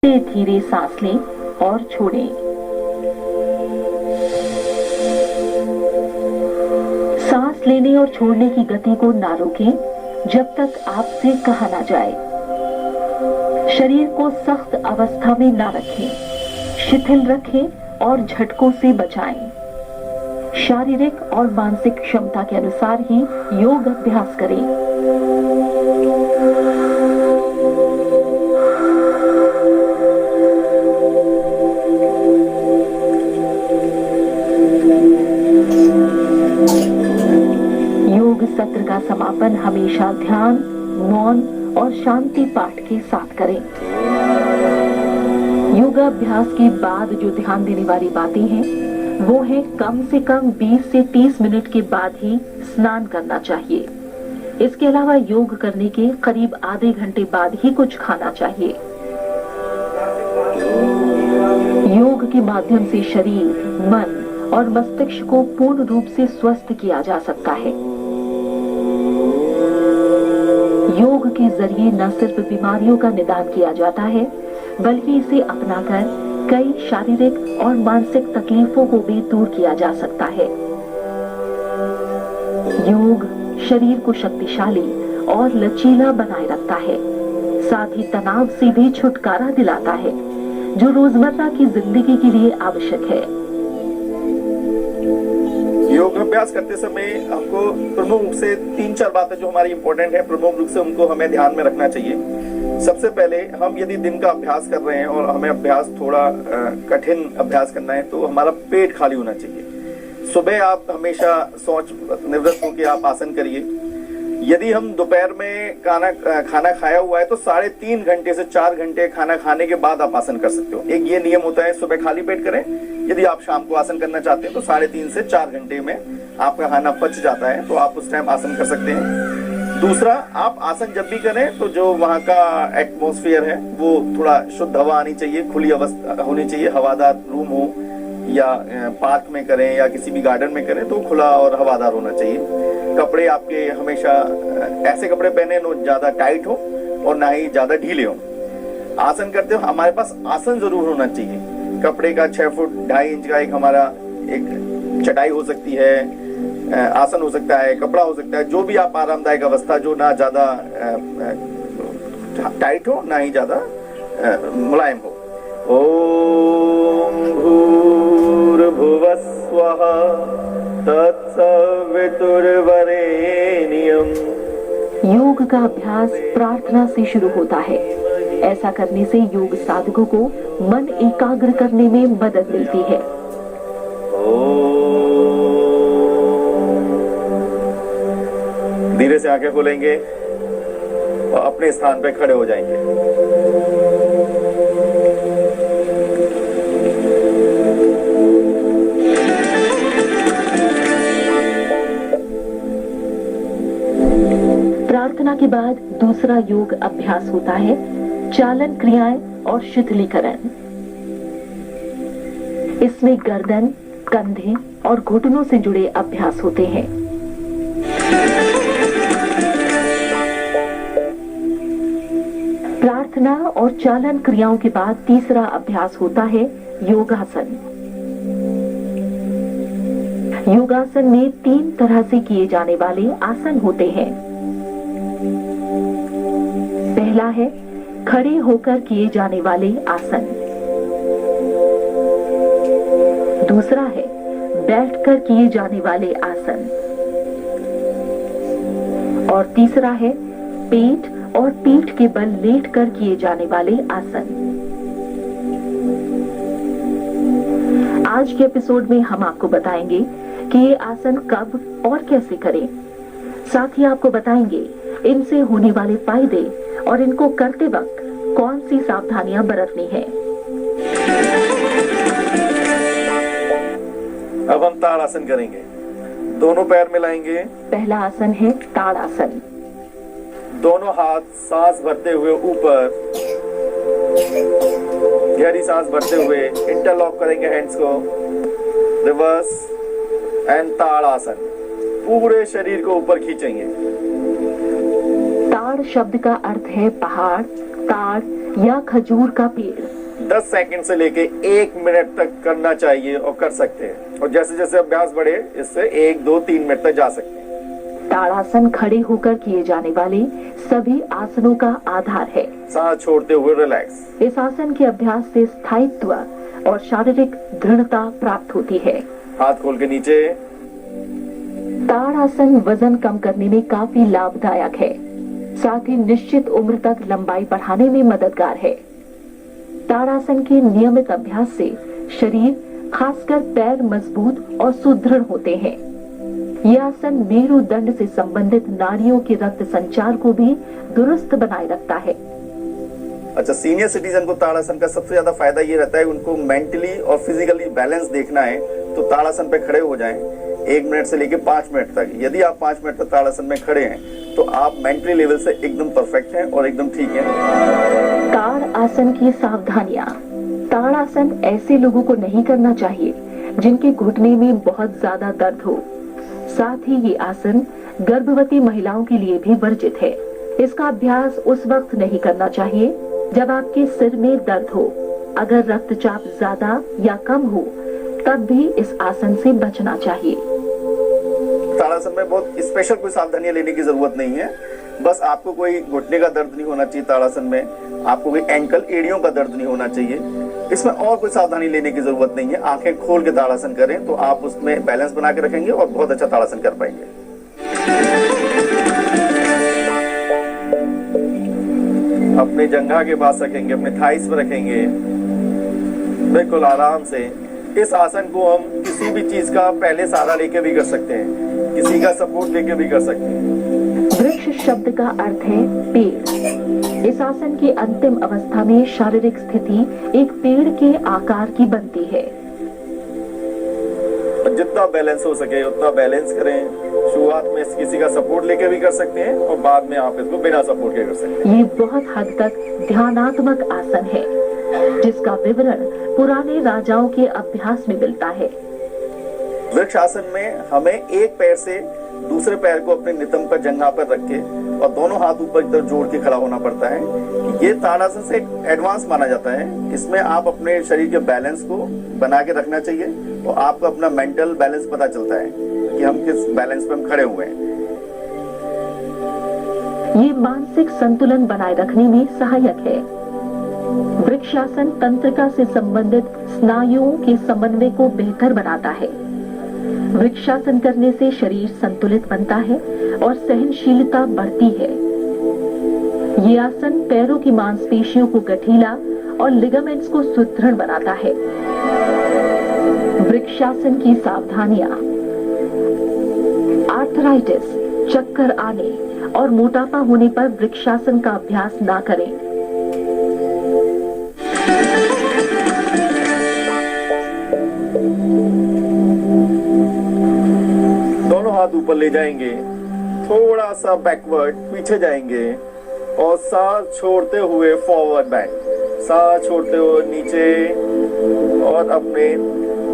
धीरे धीरे सांस लें और छोड़ें। सांस लेने और छोड़ने की गति को ना रोकें जब तक आपसे कहा ना जाए। शरीर को सख्त अवस्था में ना रखें, शिथिल रखें और झटकों से बचाएं। शारीरिक और मानसिक क्षमता के अनुसार ही योग अभ्यास करें। योग सत्र का समापन हमेशा ध्यान, मौन और शांति पाठ के साथ करें। योगाभ्यास के बाद जो ध्यान देने वाली बातें हैं वो है कम से कम 20 से 30 मिनट के बाद ही स्नान करना चाहिए। इसके अलावा योग करने के करीब आधे घंटे बाद ही कुछ खाना चाहिए। योग के माध्यम से शरीर, मन और मस्तिष्क को पूर्ण रूप से स्वस्थ किया जा सकता है। योग के जरिए न सिर्फ बीमारियों का निदान किया जाता है बल्कि इसे अपनाकर कई शारीरिक और मानसिक तकलीफों को भी दूर किया जा सकता है। योग शरीर को शक्तिशाली और लचीला बनाए रखता है, साथ ही तनाव से भी छुटकारा दिलाता है जो रोजमर्रा की जिंदगी के लिए आवश्यक है। योग अभ्यास करते समय हमको प्रमुख रूप से 3-4 बातें जो हमारी इंपॉर्टेंट है, प्रमुख रूप से उनको हमें ध्यान में रखना चाहिए। सबसे पहले हम यदि दिन का अभ्यास कर रहे हैं और हमें अभ्यास थोड़ा कठिन अभ्यास करना है तो हमारा पेट खाली होना चाहिए। सुबह आप हमेशा शौच निवृत्त होकर आप आसन करिए। यदि हम दोपहर में खाना खाया हुआ है तो 3.5 घंटे से 4 घंटे खाना खाने के बाद आप आसन कर सकते हो। एक ये नियम होता है, सुबह खाली पेट करें। यदि आप शाम को आसन करना चाहते हैं तो 3.5 से 4 घंटे में आपका खाना पच जाता है तो आप उस टाइम आसन कर सकते हैं। दूसरा, आप आसन जब भी करें तो जो वहां का एटमॉस्फेयर है वो थोड़ा शुद्ध हवा आनी चाहिए, खुली अवस्था होनी चाहिए। हवादार रूम हो या पार्क में करें या किसी भी गार्डन में करें तो खुला और हवादार होना चाहिए। कपड़े आपके हमेशा ऐसे कपड़े पहने जो ज्यादा टाइट हो और ना ही ज्यादा ढीले हो। आसन करते हो हमारे पास आसन जरूर होना चाहिए। कपड़े का 6 फुट 2.5 इंच का एक हमारा एक चटाई हो सकती है, आसन हो सकता है, कपड़ा हो सकता है, जो भी आप आरामदायक अवस्था जो ना ज्यादा टाइट हो ना ही ज्यादा मुलायम हो। ओम भूर्भुवः स्वः तत्सवितुर्वरेण्यम्। योग का अभ्यास प्रार्थना से शुरू होता है। ऐसा करने से योग साधकों को मन एकाग्र करने में मदद मिलती है। धीरे से आंखें खोलेंगे और अपने स्थान पे खड़े हो जाएंगे। प्रार्थना के बाद दूसरा योग अभ्यास होता है चालन क्रियाएं और शिथिलीकरण। इसमें गर्दन, कंधे और घुटनों से जुड़े अभ्यास होते हैं। प्रार्थना और चालन क्रियाओं के बाद तीसरा अभ्यास होता है योगासन। योगासन में 3 तरह से किए जाने वाले आसन होते हैं। पहला है खड़े होकर किए जाने वाले आसन। दूसरा है बैठकर किए जाने वाले आसन और तीसरा है पेट और पीठ के बल लेटकर किए जाने वाले आसन। आज के एपिसोड में हम आपको बताएंगे कि ये आसन कब और कैसे करें। साथ ही आपको बताएंगे इनसे होने वाले फायदे और इनको करते वक्त कौन सी सावधानियां बरतनी है। अब हम ताड़ासन करेंगे। दोनों पैर मिलाएंगे। पहला आसन है ताड़ासन। दोनों हाथ सांस भरते हुए ऊपर, गहरी सांस भरते हुए इंटरलॉक करेंगे हैंड्स को। रिवर्स एंड ताड़ासन। पूरे शरीर को ऊपर खींचेंगे। ताड़ शब्द का अर्थ है पहाड़, ताड़ या खजूर का पेड़। 10 सेकंड से लेके 1 मिनट तक करना चाहिए और कर सकते हैं, और जैसे जैसे अभ्यास बढ़े इससे 1, 2, 3 मिनट तक जा सकते हैं। ताड़ासन खड़े होकर किए जाने वाले सभी आसनों का आधार है। सांस छोड़ते हुए रिलैक्स। इस आसन के अभ्यास से स्थायित्व और शारीरिक दृढ़ता प्राप्त होती है। हाथ खोल के नीचे। ताड़ासन वजन कम करने में काफी लाभदायक है, साथ ही निश्चित उम्र तक लंबाई बढ़ाने में मददगार है। ताड़ासन के नियमित अभ्यास से शरीर, खासकर पैर मजबूत और सुदृढ़ होते हैं। यह आसन मेरुदंड से संबंधित नाड़ियों के रक्त संचार को भी दुरुस्त बनाए रखता है। अच्छा, सीनियर सिटीजन को ताड़ासन का सबसे ज्यादा फायदा ये रहता है, उनको मेंटली और फिजिकली बैलेंस देखना है तो ताड़ासन पे खड़े हो जाएं 1 मिनट से लेके 5 मिनट तक। यदि आप 5 मिनट तक ताड़ासन में खड़े हैं तो आप मेंटली लेवल से एकदम परफेक्ट हैं और एकदम ठीक हैं। ताड़ आसन की सावधानियां। ताड़ आसन ऐसे लोगों को नहीं करना चाहिए जिनके घुटने में बहुत ज्यादा दर्द हो। साथ ही ये आसन गर्भवती महिलाओं के लिए भी वर्जित है। इसका अभ्यास उस वक्त नहीं करना चाहिए जब आपके सिर में दर्द हो। अगर रक्तचाप ज्यादा या कम हो तब भी इस आसन से बचना चाहिए। ताड़ासन में बहुत स्पेशल कोई सावधानियां लेने की जरूरत नहीं है। बस आपको कोई घुटने का दर्द नहीं होना चाहिए ताड़ासन में, आपको कोई एंकल एड़ियों का दर्द नहीं होना चाहिए। इसमें और कोई सावधानी लेने की जरूरत नहीं है। आंखें खोल के ताड़ासन करें तो आप उसमें बैलेंस बना के रखेंगे और बहुत अच्छा ताड़ासन कर पाएंगे। अपने जंघा के पास रखेंगे, अपने थाइस पर रखेंगे, बिल्कुल आराम से। इस आसन को हम किसी भी चीज का पहले सहारा लेके भी कर सकते हैं, किसी का सपोर्ट लेके भी कर सकते हैं। वृक्ष शब्द का अर्थ है पेड़। इस आसन की अंतिम अवस्था में शारीरिक स्थिति एक पेड़ के आकार की बनती है। जितना बैलेंस हो सके उतना बैलेंस करें। शुरुआत में किसी का सपोर्ट लेके भी कर सकते हैं और बाद में आप इसको बिना सपोर्ट के कर सकते हैं। ये बहुत हद तक ध्यानात्मक आसन है जिसका विवरण पुराने राजाओं के अभ्यास में मिलता है। वृक्ष आसन में हमें एक पैर से दूसरे पैर को अपने नितंब पर जंघा पर रख के और दोनों हाथ ऊपर की तरफ जोड़ के खड़ा होना पड़ता है। ये ताड़ासन से एडवांस माना जाता है। इसमें आप अपने शरीर के बैलेंस को बना के रखना चाहिए और आपको अपना मेंटल बैलेंस पता चलता है कि हम किस बैलेंस पे हम खड़े हुए हैं। ये मानसिक संतुलन बनाए रखने में सहायक है। वृक्षासन तंत्रिका से संबंधित स्नायुओं के समन्वय को बेहतर बनाता है। वृक्षासन करने से शरीर संतुलित बनता है और सहनशीलता बढ़ती है। ये आसन पैरों की मांसपेशियों को गठीला और लिगामेंट्स को सुदृढ़ बनाता है। वृक्षासन की सावधानियां। आर्थराइटिस, चक्कर आने और मोटापा होने पर वृक्षासन का अभ्यास ना करें। दोनों हाथ ऊपर ले जाएंगे, थोड़ा सा बैकवर्ड पीछे जाएंगे और सांस छोड़ते हुए फॉरवर्ड बैंड, सांस छोड़ते हुए नीचे और अपने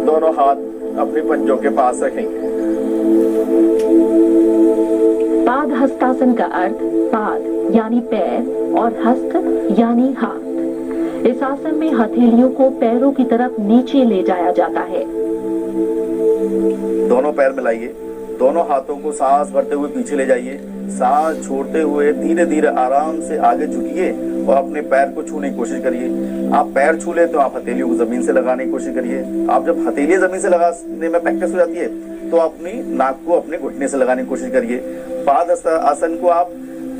दोनों हाथ अपने पंजों के पास रखेंगे। पाद हस्तासन का अर्थ पाद यानी पैर और हस्त यानी हाथ। इस आसन में हथेलियों को पैरों की तरफ नीचे ले जाया जाता है। दोनों पैर मिलाइए, दोनों हाथों को सांस भरते हुए पीछे ले जाइए, सांस छोड़ते हुए धीरे धीरे आराम से आगे झुकिए और अपने पैर को छूने की कोशिश करिए। आप पैर छू ले तो आप हथेलियों को जमीन से लगाने की कोशिश करिए। आप जब हथेलियां जमीन से लगाने में प्रैक्टिस हो जाती है तो अपनी नाक को अपने घुटने से लगाने की कोशिश करिए। पाद आसन को आप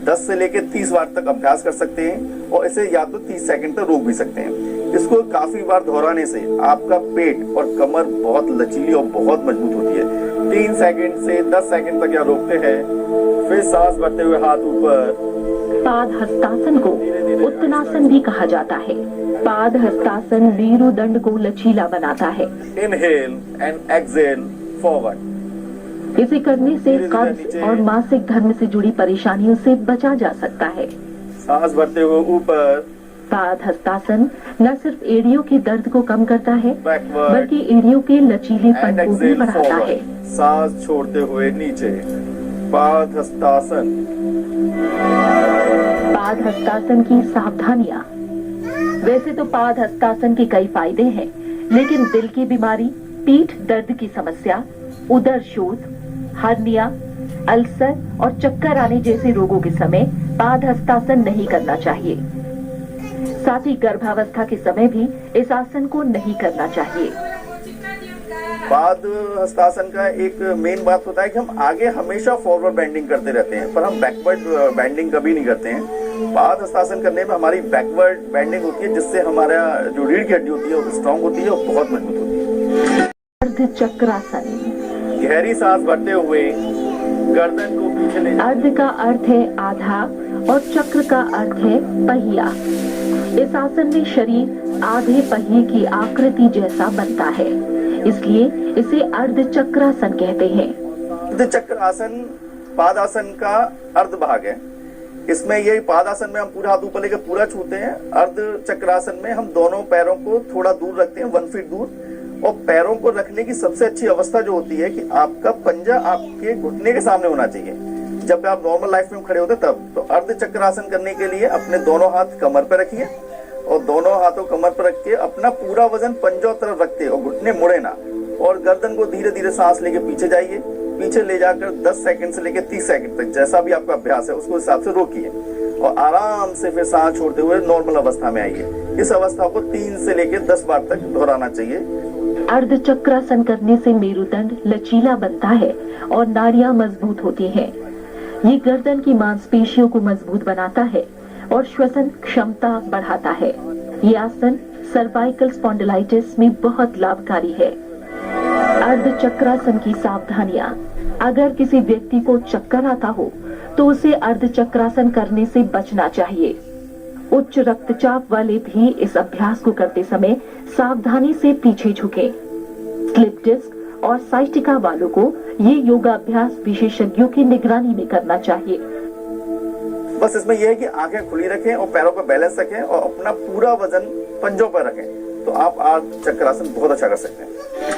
10 से लेकर 30 बार तक अभ्यास कर सकते हैं और इसे या तो 30 सेकंड तक रोक भी सकते हैं। इसको काफी बार दोहराने से आपका पेट और कमर बहुत लचीली और बहुत मजबूत होती है। 3 सेकंड से 10 सेकंड तक यहाँ रोकते हैं, फिर सांस भरते हुए हाथ ऊपर। पाद हस्तासन को उत्तनासन भी कहा जाता है। पाद हस्तासन मेरुदंड को लचीला बनाता है। Inhale and exhale forward. इसे करने से कब्ज और मासिक धर्म से जुड़ी परेशानियों से बचा जा सकता है। सांस भरते हुए ऊपर। पाद हस्तासन न सिर्फ एड़ियों के दर्द को कम करता है बैकवर्ड बल्कि एड़ियों के लचीलेपन को भी बढ़ाता है। सांस छोड़ते हुए नीचे। पाद हस्तासन। पाद हस्तासन की सावधानियां। वैसे तो पाद हस्तासन के कई फायदे हैं, लेकिन दिल की बीमारी, पीठ दर्द की समस्या, उदर शोथ, हर्निया, अल्सर और चक्कर आने जैसे रोगों के समय पाद हस्तासन नहीं करना चाहिए। साथ ही गर्भावस्था के समय भी इस आसन को नहीं करना चाहिए। पाद हस्तासन का एक मेन बात होता है कि हम आगे हमेशा फॉरवर्ड बेंडिंग करते रहते हैं, पर हम बैकवर्ड बेंडिंग कभी नहीं करते हैं। पाद हस्तासन करने में हमारी बैकवर्ड बेंडिंग होती है, जिससे हमारा जो रीढ़ की हड्डी होती है वो स्ट्रांग होती है और बहुत मजबूत होती है। अर्ध चक्रासन। गहरी सांस भरते हुए गर्दन को पीछे ले। अर्ध का अर्थ है आधा और चक्र का अर्थ है पहिया। इस आसन में शरीर आधे पहिए की आकृति जैसा बनता है, इसलिए इसे अर्ध चक्रासन कहते हैं। अर्ध चक्रासन पादासन का अर्ध भाग है। इसमें यही पादासन में हम पूरा हाथ ऊपर लेकर पूरा छूते हैं। अर्ध चक्रासन में हम दोनों पैरों को थोड़ा दूर रखते हैं, 1 फीट दूर, और पैरों को रखने की सबसे अच्छी अवस्था जो होती है कि आपका पंजा आपके घुटने के सामने होना चाहिए। जब आप नॉर्मल लाइफ में खड़े होते तब तो अर्ध चक्रासन करने के लिए अपने दोनों हाथ कमर पर रखिए और दोनों हाथों कमर पर रख के अपना पूरा वजन पंजों तरफ रखते और घुटने मुड़े ना, और गर्दन को धीरे धीरे सांस लेके पीछे जाइए। पीछे ले जाकर 10 सेकंड से लेकर 30 सेकंड तक जैसा भी आपका अभ्यास है उसको हिसाब से रोकिए और आराम से फिर सांस छोड़ते हुए नॉर्मल अवस्था में आइए। इस अवस्था को 3 से लेकर 10 बार तक दोहराना चाहिए। अर्ध चक्रासन करने से मेरुदंड लचीला बनता है और नाड़ियां मजबूत होती हैं। ये गर्दन की मांसपेशियों को मजबूत बनाता है और श्वसन क्षमता बढ़ाता है। ये आसन सर्वाइकल स्पॉन्डिलाइटिस में बहुत लाभकारी है। अर्ध चक्रासन की सावधानियां। अगर किसी व्यक्ति को चक्कर आता हो तो उसे अर्ध चक्रासन करने से बचना चाहिए। उच्च रक्तचाप वाले भी इस अभ्यास को करते समय सावधानी से पीछे झुकें। स्लिप डिस्क और साइटिका वालों को ये योगाभ्यास विशेषज्ञों की निगरानी में करना चाहिए। बस इसमें यह है कि आंखें खुली रखें और पैरों पर बैलेंस रखें और अपना पूरा वजन पंजों पर रखें, तो आप अर्ध चक्रासन बहुत अच्छा कर सकते हैं।